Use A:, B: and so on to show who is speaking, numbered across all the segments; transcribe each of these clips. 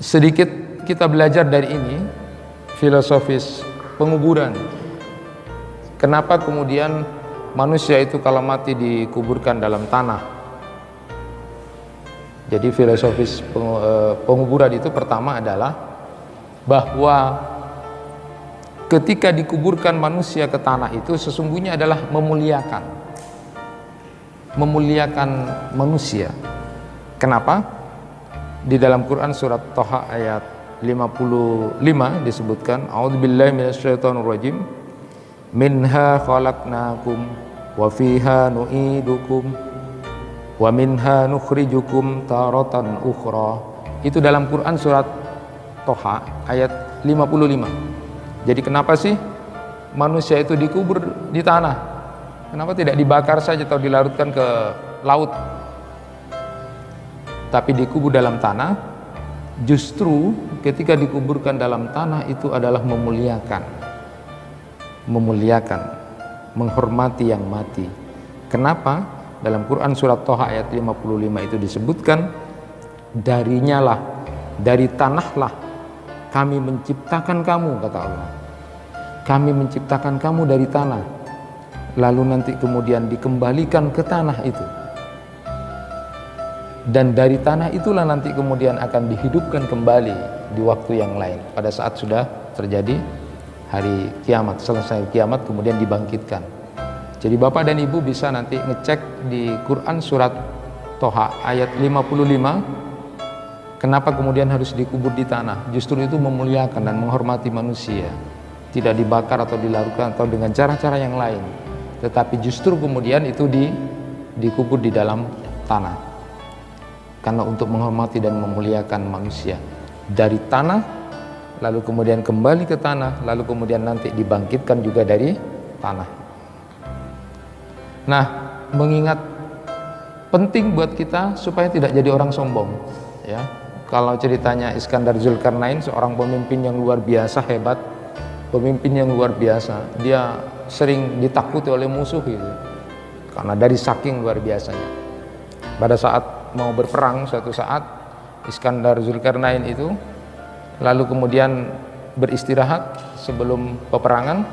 A: Sedikit kita belajar dari ini, filosofis penguburan. Kenapa kemudian manusia itu kalau mati dikuburkan dalam tanah? Jadi filosofis penguburan itu pertama adalah bahwa ketika dikuburkan manusia ke tanah itu sesungguhnya adalah memuliakan manusia. Kenapa? Di dalam Quran surat Thaha ayat 55 disebutkan, a'udzubillahi minasyaitonirrajim, minha khalaqnakum wa fiha nu'idukum wa minha nukhrijukum taratan ukhra. Itu dalam Quran surat Thaha ayat 55. Jadi kenapa sih manusia itu dikubur di tanah? Kenapa tidak dibakar saja atau dilarutkan ke laut? Tapi dikubur dalam tanah. Justru ketika dikuburkan dalam tanah itu adalah memuliakan, menghormati yang mati. Kenapa? Dalam Quran surat Thaha ayat 55 itu disebutkan, darinya lah, dari tanahlah kami menciptakan kamu, kata Allah. Kami menciptakan kamu dari tanah, lalu nanti kemudian dikembalikan ke tanah itu. Dan dari tanah itulah nanti kemudian akan dihidupkan kembali di waktu yang lain, pada saat sudah terjadi hari kiamat, selesai kiamat kemudian dibangkitkan. Jadi Bapak dan Ibu bisa nanti ngecek di Quran surat Thaha ayat 55, kenapa kemudian harus dikubur di tanah. Justru itu memuliakan dan menghormati manusia, tidak dibakar atau dilarutkan atau dengan cara-cara yang lain, tetapi justru kemudian itu dikubur di dalam tanah. Karena untuk menghormati dan memuliakan manusia dari tanah, lalu kemudian kembali ke tanah, lalu kemudian nanti dibangkitkan juga dari tanah. Nah, mengingat penting buat kita supaya tidak jadi orang sombong, ya. Kalau ceritanya Iskandar Zulkarnain, seorang pemimpin yang luar biasa hebat, pemimpin yang luar biasa, dia sering ditakuti oleh musuh gitu, karena dari saking luar biasanya. Pada saat mau berperang, suatu saat Iskandar Zulkarnain itu lalu kemudian beristirahat sebelum peperangan,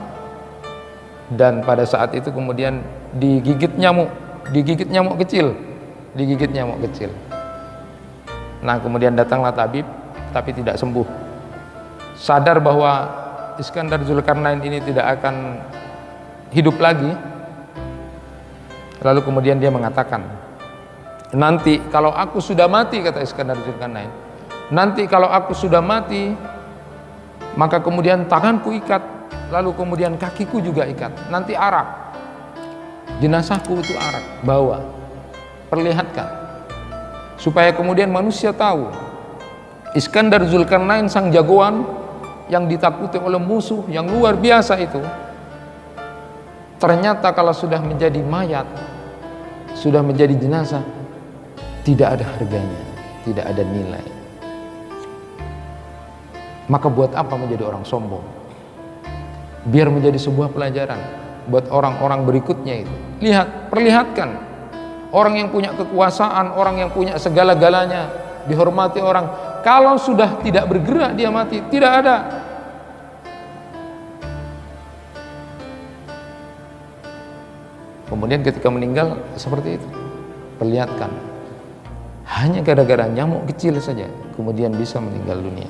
A: dan pada saat itu kemudian digigit nyamuk kecil. Nah, kemudian datanglah tabib, tapi tidak sembuh. Sadar bahwa Iskandar Zulkarnain ini tidak akan hidup lagi, lalu kemudian dia mengatakan, nanti kalau aku sudah mati, kata Iskandar Zulkarnain, nanti kalau aku sudah mati, maka kemudian tanganku ikat, lalu kemudian kakiku juga ikat, nanti arak, jenazahku itu arak, bawa, perlihatkan, supaya kemudian manusia tahu Iskandar Zulkarnain sang jagoan yang ditakuti oleh musuh yang luar biasa itu, ternyata kalau sudah menjadi mayat, sudah menjadi jenazah, tidak ada harganya, tidak ada nilai. Maka buat apa menjadi orang sombong? Biar menjadi sebuah pelajaran buat orang-orang berikutnya itu. Lihat, perlihatkan. Orang yang punya kekuasaan, orang yang punya segala-galanya, dihormati orang, kalau sudah tidak bergerak dia mati, tidak ada. Kemudian ketika meninggal seperti itu, perlihatkan. Hanya gara-gara nyamuk kecil saja kemudian bisa meninggal dunia.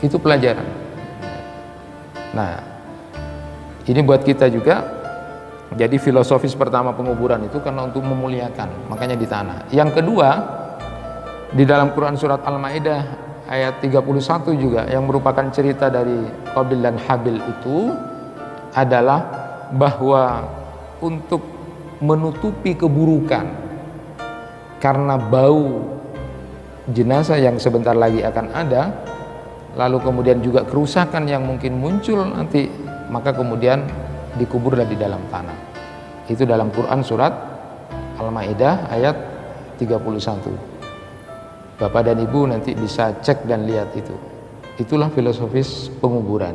A: Itu pelajaran. Nah, ini buat kita juga. Jadi filosofis pertama penguburan itu karena untuk memuliakan, makanya di tanah. Yang kedua, di dalam Quran surat Al-Maidah ayat 31 juga, yang merupakan cerita dari Qabil dan Habil itu adalah bahwa untuk menutupi keburukan karena bau jenazah yang sebentar lagi akan ada, lalu kemudian juga kerusakan yang mungkin muncul nanti, maka kemudian dikuburlah di dalam tanah. Itu dalam Quran surat Al-Maidah ayat 31. Bapak dan Ibu nanti bisa cek dan lihat itu. Itulah filosofis penguburan.